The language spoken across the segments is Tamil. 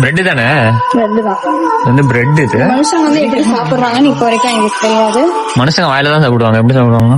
பிரெட் தானே? பிரெட் தான். வந்து பிரெட் இது. மனுஷங்க வந்து எப்படி சாப்பிடுறாங்கன்னு இப்ப வரைக்கும் எனக்கு தெரியாது. மனுஷங்க வாயில தான் சாப்பிடுவாங்க. எப்படி சாப்பிடுவாங்க?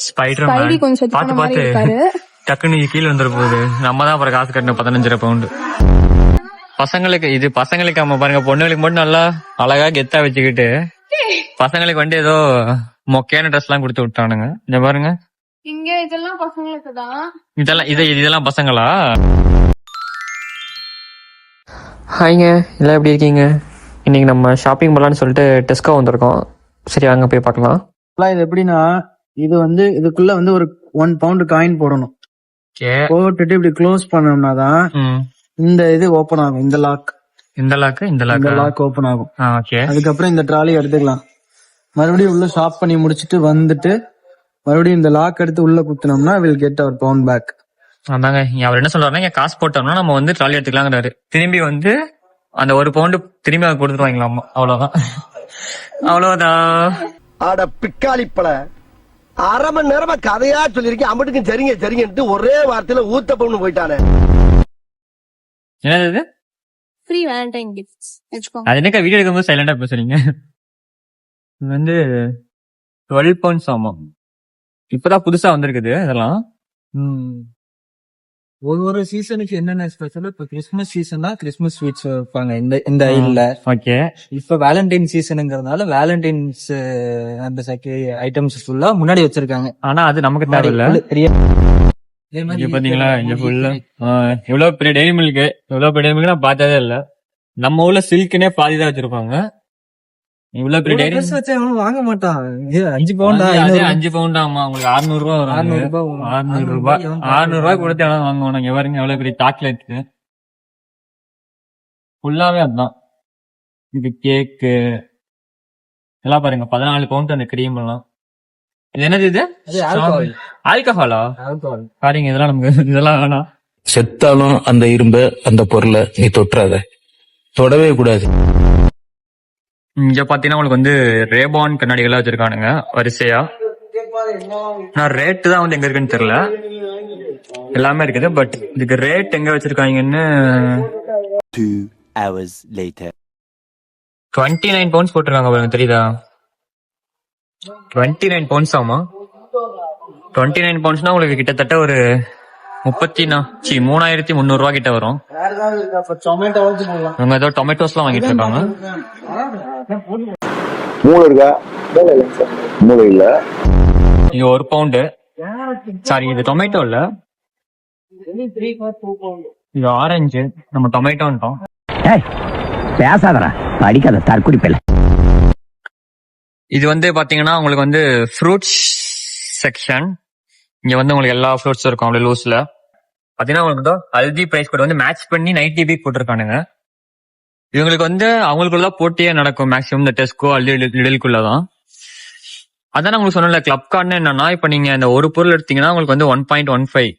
ஸ்பைடி கொஞ்சம் பாத்து பாத்து டக்குன்னு கீழே வந்துட போகுது. நம்ம தான் அப்புறம் காசு கட்டணும் 15 பவுண்டு. பசங்களுக்கு இது பசங்களுக்கு அம்மா பாருங்க, பொண்ணுங்களுக்கு மட்டும் நல்லா அழகா கெத்தா வச்சுக்கிட்டு பசங்களுக்கு வந்து ஏதோ மொக்கையான ட்ரெஸ் எல்லாம் கொடுத்து விட்டானுங்க. இந்த பாருங்க, இங்க இதெல்லாம் பசங்களுக்கு தான். இதெல்லாம் பசங்களா? ஹாய்ங்க, எல்லாம் எப்படி இருக்கீங்க? இன்னைக்கு நம்ம ஷாப்பிங் பண்ணலான்னு சொல்லிட்டு டெஸ்கோ வந்திருக்கோம். சரி, அங்க போய் பார்க்கலாம். இது எப்படின்னா, இது வந்து இதுக்குள்ள வந்து ஒரு 1 பவுண்ட் காயின் போடணும். போட்டுட்டு இப்படி க்ளோஸ் பண்ணோம்னா தான் இந்த இது ஓபன் ஆகும். இந்த லாக் ஓபன் ஆகும். அதுக்கப்புறம் இந்த ட்ராலி எடுத்துக்கலாம். மறுபடியும் உள்ள ஷாப் பண்ணி முடிச்சிட்டு வந்துட்டு மறுபடியும் இந்த லாக் எடுத்து உள்ள குத்துனோம்னா will get our pound back. அதாங்க அவர் என்ன சொல்றாருன்னா, காசு போட்டோம்னா நம்ம வந்து ட்ராலி எடுத்துக்கலாங்கிறாரு. திரும்பி வந்து அந்த 1 பவுண்டு திரும்பி அவங்க கொடுத்துருவாங்களாமா. அவ்வளவுதான். அட பிக்காளிப்பல, அரை மணி நேரமா கதையா சொல்லிருக்கேன். அம்மட்டுக்கும் சரிங்க ஒரே வார்த்தையில ஊத்த பொண்ணு போயிட்டானே. என்னது ஃப்ரீ வேலண்டைன் கிஃப்ட்ஸ் வெச்சுக்கோங்க. அது என்னக்கா வீடியோ எடுக்கும்போது சைலண்டா பேசுறீங்க? இது வந்து 12 பவுண்ட்ஸ் ஆமா. இப்பதான் புதுசா வந்திருக்குது இதெல்லாம். ஒரு சீசனுக்கு என்னென்ன ஸ்பெஷல்? இப்ப கிறிஸ்துமஸ் சீசன்னா கிறிஸ்துமஸ் ஸ்வீட்ஸ் வைப்பாங்க இந்த ஐல்ல. ஓகே. இப்ப வேலண்டைன் சீசனுங்கிறதுனால வேலண்டைன்ஸ் அந்த ஐட்டம்ஸ் ஃபுல்லா முன்னாடி வச்சிருக்காங்க. ஆனா அது நமக்கு தேவையில்ல. பாத்தீங்களா, இங்க ஃபுல்லா இவ்வளவு பெரிய டெய்ரி மில்க் நான் பார்த்ததே இல்ல. நம்ம ஊர்ல சில்க்னே பாதிதான் வச்சிருப்பாங்க. இவ்வளவு பெரிய டெய்ரி வாங்க மாட்டான். 5 பவுண்டா 5 பவுண்டாமா? உங்களுக்கு 600 ரூபாய் வரும். 600 ரூபாய் கொடுத்து எவ்வளவு வாங்குவோம். இங்க பாருங்க, எவ்வளவு பெரிய சாக்லேட் ஃபுல்லாவே அதுதான். இது கேக்கு எல்லாம் பாருங்க, 14 பவுண்ட் அந்த கிரீம் எல்லாம். இது என்னது? இது ஆல்கஹாலா? பாருங்க, இதெல்லாம் நமக்கு இதெல்லாம் வேணாம். செத்தாலும் அந்த இரும்பு அந்த பொருளை நீ தொட்டுறாத, தொடவே கூடாது. இங்க பாத்தீங்கன்னா உங்களுக்கு வந்து ரேபான் கண்ணாடிகள் வச்சிருக்கானுங்க வரிசையா. நான் ரேட்டு தான் வந்து எங்க இருக்குன்னு தெரியல, எல்லாமே இருக்குது. பட் இதுக்கு ரேட் எங்க வச்சிருக்காங்கன்னு 2 hours later 29 பவுண்ட்ஸ் போட்டிருக்காங்க பாருங்க, தெரியுதா? 29 பவுண்ட்ஸ் ஆமா. 29 பவுண்ட்ஸ்னா உங்களுக்கு கிட்டத்தட்ட ஒரு 33,300 ரூபாய் கிட்ட வரும். இவங்க ஏதோ டொமேட்டோஸ் எல்லாம் வாங்கிட்டு இருக்காங்க. இது 1 பவுண்டு. சாரி, இது டொமேட்டோ இல்ல, இது ஆரஞ்சு. நம்ம டொமேட்டோன்ட்டோம். பேசாதடா, படிக்காத தற்குறி பேல. இது வந்து பாத்தீங்கன்னா உங்களுக்கு வந்து ஃப்ரூட்ஸ் செக்ஷன். இங்க வந்து உங்களுக்கு எல்லா ஃப்ரூட்ஸும் இருக்கும். அப்படியே லூஸ்ல பாத்தீங்கன்னா உங்களுக்கு ஹல்தி பிரைஸ் கோட் வந்து மேட்ச் பண்ணி 90 பீக் போட்டிருக்கானுங்க. இவங்களுக்கு வந்து அவங்களுக்குள்ளதான் போட்டியே நடக்கும் மேக்ஸிமம் இந்த டெஸ்கோ அல்லது லிடிலுக்குள்ளதான். அதான் உங்களுக்கு சொன்னல, கிளப் கார்டுன்னு என்னன்னா, இப்ப நீங்க அந்த ஒரு பொருள் எடுத்தீங்கன்னா உங்களுக்கு வந்து 1.15.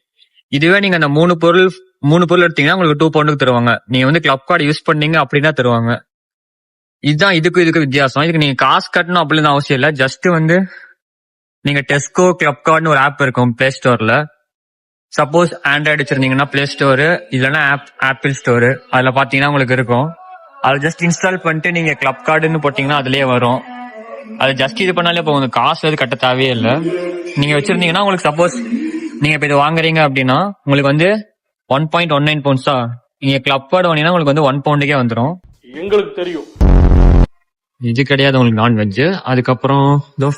இதுவே நீங்க அந்த 3 பொருள் எடுத்தீங்கன்னா உங்களுக்கு 2 பவுண்டுக்கு தருவாங்க. நீங்க வந்து கிளப் கார்டு யூஸ் பண்ணீங்க அப்படின்னா தருவாங்க. இதுதான் இதுக்கு வித்தியாசம். இதுக்கு நீங்க காசு கட்டணும் அப்படின்னு அவசியம் இல்ல. ஜஸ்ட் வந்து நீங்க டெஸ்கோ கிளப் கார்டுன்னு ஒரு ஆப் இருக்கும் பிளே ஸ்டோர்ல. சப்போஸ் ஆண்ட்ராய்டு வச்சிருந்தீங்கன்னா பிளே ஸ்டோரு, இல்லைன்னா ஆப்பிள் ஸ்டோரு, அதுல பாத்தீங்கன்னா உங்களுக்கு இருக்கும். அதை ஜஸ்ட் இன்ஸ்டால் பண்ணிட்டு நீங்க கிளப் கார்டுன்னு போட்டீங்கன்னா அதுலயே வரும். அது ஜஸ்ட் இது பண்ணாலே இப்போ உங்களுக்கு காசு எது கட்ட தேவையே இல்லை. நீங்க வச்சிருந்தீங்கன்னா உங்களுக்கு சப்போஸ் நீங்க இப்ப இது வாங்குறீங்க அப்படின்னா உங்களுக்கு வந்து 1.19 பவுண்ட்ஸா, நீங்க கிளப் கார்டு வாங்கினா உங்களுக்கு வந்து 1 பவுண்டுக்கே வந்துடும். எங்களுக்கு தெரியும். இது கிடையாது உங்களுக்கு நான்வெஜ். அதுக்கப்புறம் இதோ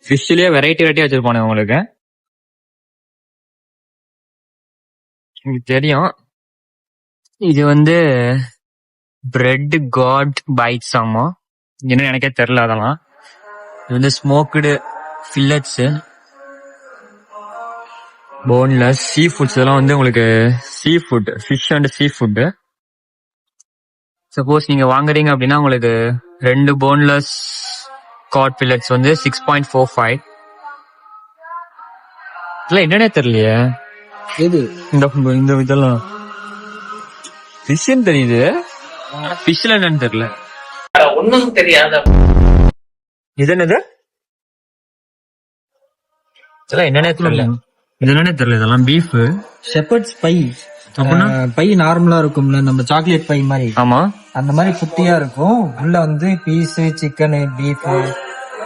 ஃபிஷ்லயே வெரைட்டியா வச்சிருப்பானுங்க உங்களுக்கு தெரியும். இது வந்து பிரெட் காட் பைட்ஸ் ஆமா, இன்னும் எனக்கே தெரியல அதெல்லாம். இது வந்து smoked fillets, boneless sea foods. இதெல்லாம் வந்து உங்களுக்கு sea food, fish and sea food. Suppose நீங்க வாங்குறீங்க அப்படின்னா உங்களுக்கு 2 போன்லெஸ் காட் ஃபில்லட்ஸ் வந்து 6.45. இல்ல என்னன்னே தெரியலையே இது இந்த இதெல்லாம் ஃபிஷ்ன்னு தெரியுது, ஃபிஷ்ல என்னன்னு தெரியல, ஒன்னும் தெரியாத. இது என்னது இதெல்லாம் என்னன்னே தெரியல. இது என்னன்னே தெரியல, இதெல்லாம் பீஃப். ஷெப்பர்ட்ஸ் பை அப்படின்னா? பை நார்மலா இருக்கும்ல, நம்ம சாக்லேட் பை மாதிரி. ஆமா. அந்த மாதிரி குட்டியா இருக்கும். உள்ள வந்து பீஸ், சிக்கனு, பீஃப்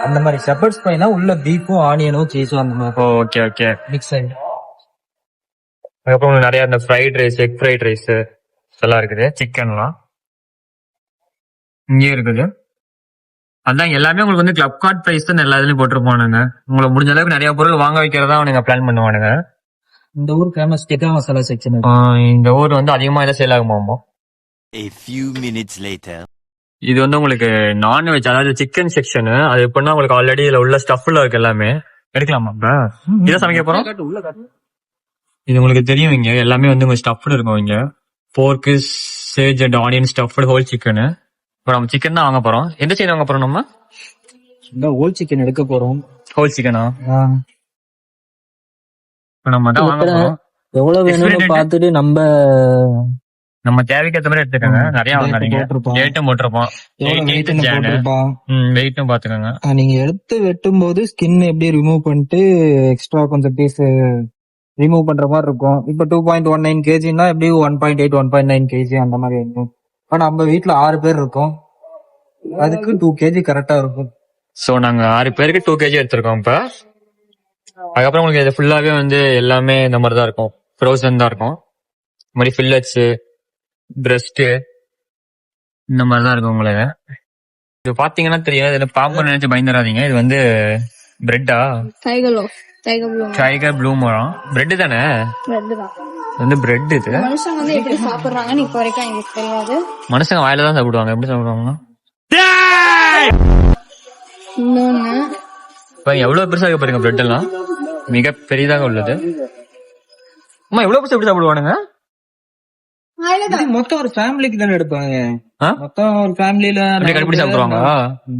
அந்த மாதிரி. ஷெப்பர்ட்ஸ் பைனா உள்ள பீஃபும் ஆனியனும் சீஸும் அந்த மாதிரி ஓகே ஓகே. மிக்ஸ் ஆயிடும். அதுக்கப்புறம் நிறைய இந்த fried rice, egg fried rice எல்லாம் இருக்குது. சிக்கன்லாம் இங்கே இருக்குது. அதான் எல்லாமே உங்களுக்கு வந்து கிளப் கார்ட் பிரைஸ் தான் எல்லா இதுலயும் போட்டிருப்பானுங்க. உங்களுக்கு முடிஞ்ச அளவுக்கு நிறைய பொருள் வாங்க வைக்கிறதா அவனுங்க பிளான் பண்ணுவானுங்க. இந்த ஊர் ஃபேமஸ் டிக்கா மசாலா செக்ஷன். இந்த ஊர் வந்து அதிகமா இதை sale ஆகுமாமோ. A few minutes later. இது வந்து உங்களுக்கு நான்வெஜ், அதாவது சிக்கன் செக்ஷன். அது எப்படின்னா உங்களுக்கு ஆல்ரெடி இதுல உள்ள ஸ்டஃப்ல இருக்கு எல்லாமே. எடுக்கலாமா இப்ப? இதான் சமைக்க போறோம். இது உங்களுக்கு தெரியும், இங்க எல்லாமே வந்து உங்க ஸ்டஃப்டு இருக்கும். இங்க போர்க்கு, sage and onion stuffed whole chicken. இப்போ நம்ம சிக்கன் தான் வாங்க போறோம். எந்த சைடு வாங்க போறோம் நம்ம? இந்த ஹோல் சிக்கன் எடுக்க போறோம். ஹோல் சிக்கனா? இப்போ நம்ம தான் வாங்க போறோம். எவ்வளவு வேணும்னு பார்த்துட்டு நம்ம தேவைக்கு ஏற்ற மாதிரி எடுத்துக்கோங்க. நிறைய வாங்காதீங்க. டேட்டும் போட்டிருப்போம். வெயிட்டும் பாத்துக்கோங்க. நீங்க எடுத்து வெட்டும் போது ஸ்கின் எப்படி ரிமூவ் பண்ணிட்டு எக்ஸ்ட்ரா கொஞ்சம் பீஸ் ரிமூவ் பண்ற மாதிரி இருக்கும். இப்ப 2.19 kgனா எப்படி 1.8 1.9 kg அந்த மாதிரி இருக்கும். ஆனா நம்ம வீட்டுல 6 பேர் இருக்கோம், அதுக்கு 2 kg கரெக்டா இருக்கும். சோ நாங்க 6 பேருக்கு 2 kg எடுத்திருக்கோம். இப்ப அதுக்கப்புறம் உங்களுக்கு இது ஃபுல்லாவே வந்து எல்லாமே இந்த மாதிரி தான் இருக்கும். ஃப்ரோசன் தான் இருக்கும். இந்த மாதிரி ஃபில்லட்ஸ், பிரஸ்ட் இந்த மாதிரி தான் இருக்கும் உங்களுக்கு. இது பாத்தீங்கன்னா தெரியும், இதுல பாம்பு நினைச்சு பயந்துடாதீங்க. இது வந்து பிரெட்டா? டைகர் ப்ளூ மரம் பிரெட் தானே? வந்து பிரெட். இது மனுஷங்க வந்து எப்படி சாப்பிடுறாங்கன்னு இப்ப வரைக்கும் எங்களுக்கு தெரியாது. மனுஷங்க வாயில தான் சாப்பிடுவாங்க. எப்படி சாப்பிடுவாங்கன்னா இன்னொன்னு எவ்வளவு பெருசா இருக்கு பாருங்க. பிரெட் எல்லாம் மிக பெரிதாக உள்ளது. அம்மா எவ்வளவு பெருசா எப்படி சாப்பிடுவானுங்க? மொத்தம் ஒரு ஃபேமிலிக்கு தானே எடுப்பாங்க. மொத்தம் ஒரு ஃபேமிலில கட் பண்ணி சாப்பிடுவாங்க.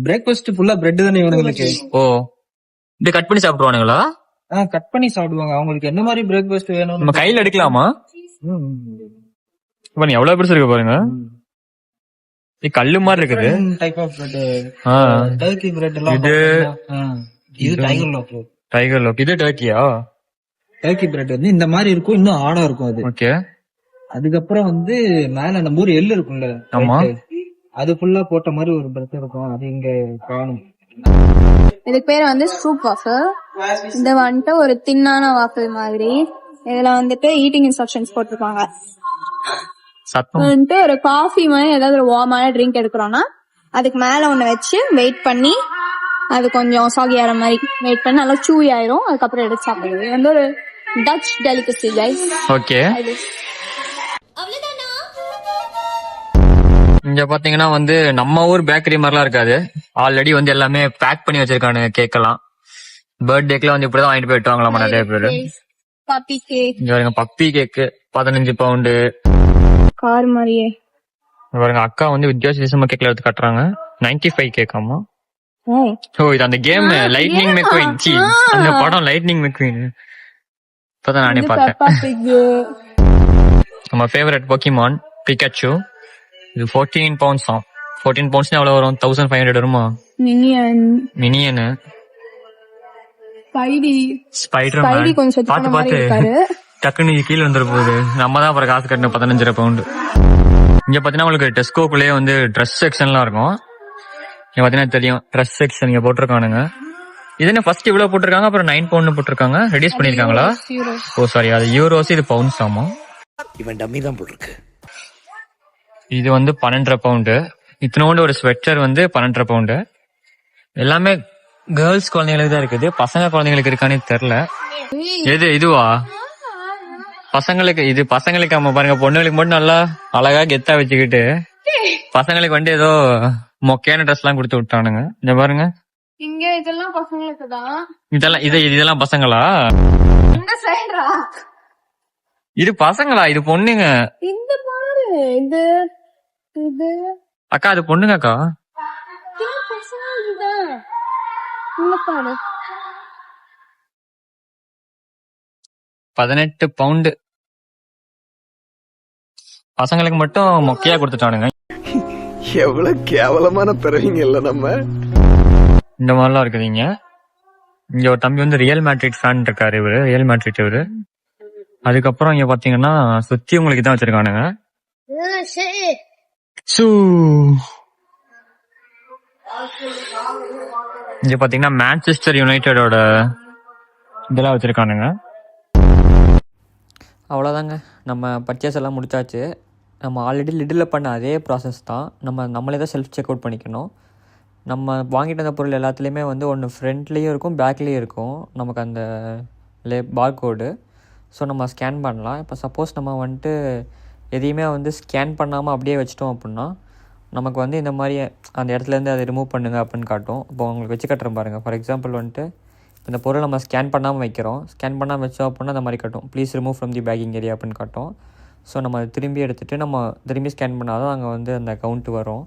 பிரேக்ஃபாஸ்ட் ஃபுல்லா பிரெட் தானே இவங்களுக்கு. ஓ, இப்படி கட் பண்ணி சாப்பிடுவானுங்களா? கட் பண்ணி சாப்பிடுவாங்க. அவங்களுக்கு என்ன மாதிரி பிரேக்ஃபாஸ்ட் வேணும் நம்ம கையில எடுக்கலாமா? இப்ப நீ எவ்வளவு பெருசா இருக்கு பாருங்க. இது கல்லு மாதிரி இருக்குது. Type of bread. Turkey bread எல்லாம். இது டைகர் லோக். இது டர்க்கியா? டர்க்கி பிரெட் வந்து இந்த மாதிரி இருக்கும், இன்னும் ஆடா இருக்கும் அது. ஓகே. அதுக்கப்புறம் வந்து மேல நம்ம ஊர் எள்ளு இருக்கும்ல, ஆமா, அது ஃபுல்லா போட்ட மாதிரி ஒரு பிரெட் இருக்கும். அது இங்க காணும். இதுக்கு பேர் வந்து ஸ்ட்ரூப் வாஃபிள். இது வந்துட்டு ஒரு தின்னான வாஃபிள் மாதிரி. இதுல வந்துட்டு ஈட்டிங் இன்ஸ்ட்ரக்ஷன்ஸ் போட்டிருப்பாங்க. வந்துட்டு ஒரு காஃபி மாதிரி ஏதாவது ஒரு வார்மான ட்ரிங்க் எடுக்கிறோம்னா அதுக்கு மேல ஒண்ணு வச்சு வெயிட் பண்ணி அது கொஞ்சம் சாகி ஆற மாதிரி வெயிட் பண்ணி நல்லா சூய் ஆயிரும். அதுக்கப்புறம் எடுத்து சாப்பிடுறது. இது வந்து ஒரு டச் டெலிகசி கைஸ். ஓகே. இங்க பாத்தீங்கன்னா வந்து நம்ம ஊர் பேக்கரி மாதிரிலாம் இருக்காது. ஆல்ரெடி வந்து எல்லாமே பேக் பண்ணி வச்சிருக்கானு கேக் எல்லாம். பர்த்டேக்குலாம் வந்து இப்படிதான் வாங்கிட்டு போய் விட்டுவாங்களாமா நிறைய பேரு. Puppy cake. இங்க பாருங்க, பப்பி கேக்கு 15 பவுண்டு. கார் மாதிரியே பாருங்க. அக்கா வந்து வித்தியாசமா கேக்ல எடுத்து காட்டுறாங்க. 95 கேக்காமா. ஓ, இது அந்த கேம் லைட்னிங் மெக்வீன். அந்த படம் லைட்னிங் மெக்வீன். இப்பதான் நானே பார்த்தேன். நம்ம ஃபேவரட் போக்கிமான் பிகாச்சு. இது 14 பவுண்ட்ஸ். 14 பவுண்ட்ஸ்னா எவ்வளவு வரும்? 1500 வருமா? Minion Spiderman. பாத்து பாத்து டக்குன்னு கீழே வந்துட போகுது. நம்ம தான் அப்புறம் காசு கட்டணும் 15 பவுண்டு. இங்க பாத்தீங்கன்னா உங்களுக்கு டெஸ்கோக்குள்ளேயே வந்து ட்ரெஸ் செக்ஷன்லாம் இருக்கும். இங்க பாத்தீங்கன்னா தெரியும், ட்ரெஸ் செக்ஷன் இங்க போட்டிருக்கானுங்க. இது என்ன ஃபர்ஸ்ட் இவ்வளவு போட்டிருக்காங்க, அப்புறம் 9 பவுண்ட் போட்டிருக்காங்க. ரெடியூஸ் பண்ணிருக்காங்களா? ஓ சாரி, அது யூரோஸ், இது பவுண்ட்ஸ். ஆமா, இவன் டம்மி தான் போட்டிருக்கு. இது வந்து 12.5 பவுண்டு. இத்தனோண்டு ஒரு ஸ்வெட்டர் வந்து 12.5 பவுண்டு. எல்லாமே கேர்ள்ஸ் குழந்தைங்களுக்கு தான் இருக்குது. பசங்க குழந்தைங்களுக்கு இருக்கானே தெரியல. எது இதுவா? பசங்களுக்கு இது பசங்களுக்கு. ஆமா பாருங்க, பொண்ணுங்களுக்கு மட்டும் நல்லா அழகா கெத்தா வச்சுக்கிட்டு பசங்களுக்கு வந்து ஏதோ மொக்கையான ட்ரெஸ் எல்லாம் கொடுத்து விட்டானுங்க. இந்த பாருங்க, இங்க இதெல்லாம் பசங்களுக்கு தான். இதெல்லாம் பசங்களா? இந்த சைடுடா. இது பசங்களா? இது பொண்ணுங்க. இந்த பாரு, இது இது அக்கா அது பொண்ணுங்க அக்கா. இந்த பாரு 18 பவுண்டு. பசங்களுக்கு மட்டும் மொக்கையா கொடுத்துட்டானுங்க. எவ்வளவு கேவலமான பிறவிங்க இல்ல நம்ம. இந்த மாதிரிலாம் இருக்குதுங்க. இங்க ஒரு தம்பி வந்து ரியல் மேட்ரிட் ஃபேன் இருக்காரு, இவரு ரியல் மேட்ரிட் இவரு. அதுக்கப்புறம் இங்க பாத்தீங்கன்னா சுத்தி உங்களுக்கு தான் வச்சிருக்கானுங்க. சூ. இங்க பாத்தீங்கன்னா மான்செஸ்டர் யுனைடெடோட இதெல்லாம் வச்சிருக்கானுங்க. அவ்வளோதாங்க, நம்ம பர்ச்சேஸ் எல்லாம் முடிச்சாச்சு. நம்ம ஆல்ரெடி லிட்டில் பண்ண அதே ப்ராசஸ் தான். நம்மளே தான் செல்ஃப் செக் அவுட் பண்ணிக்கணும். நம்ம வாங்கிட்டு வந்த பொருள் எல்லாத்துலேயுமே வந்து ஒன்று ஃப்ரண்ட்லேயும் இருக்கும், பேக்லேயும் இருக்கும் நமக்கு அந்த பார்கோடு. ஸோ நம்ம ஸ்கேன் பண்ணலாம். இப்போ சப்போஸ் நம்ம வந்துட்டு எதையுமே வந்து ஸ்கேன் பண்ணாமல் அப்படியே வச்சிட்டோம் அப்படின்னா நமக்கு வந்து இந்த மாதிரி அந்த இடத்துலேருந்து அதை ரிமூவ் பண்ணுங்க அப்படின்னு காட்டும். இப்போ உங்களுக்கு வச்சு கட்டுறேன் பாருங்கள். ஃபார் எக்ஸாம்பிள் வந்துட்டு இந்த பொருள் நம்ம ஸ்கேன் பண்ணாமல் வைக்கிறோம். ஸ்கேன் பண்ணாமல் வச்சோம் அப்படின்னா அந்த மாதிரி காட்டும், please remove from the packing area அப்படின்னு காட்டும். ஸோ நம்ம அதை திரும்பி எடுத்துகிட்டு நம்ம திரும்பி ஸ்கேன் பண்ணால் தான் அங்கே வந்து அந்த கவுண்ட்டு வரும்.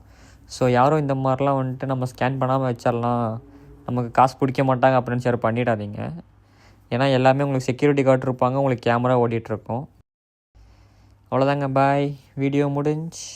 ஸோ யாரும் இந்த மாதிரிலாம் வந்துட்டு நம்ம ஸ்கேன் பண்ணாமல் வச்சிடலாம், நமக்கு காசு பிடிக்க மாட்டாங்க அப்படின்னு சரி பண்ணிடாதீங்க. ஏன்னா எல்லாமே உங்களுக்கு செக்யூரிட்டி கார்டு இருப்பாங்க, உங்களுக்கு கேமரா ஓடிட்டுருக்கும். அவ்வளோதாங்க, பாய். வீடியோ முடிஞ்சு.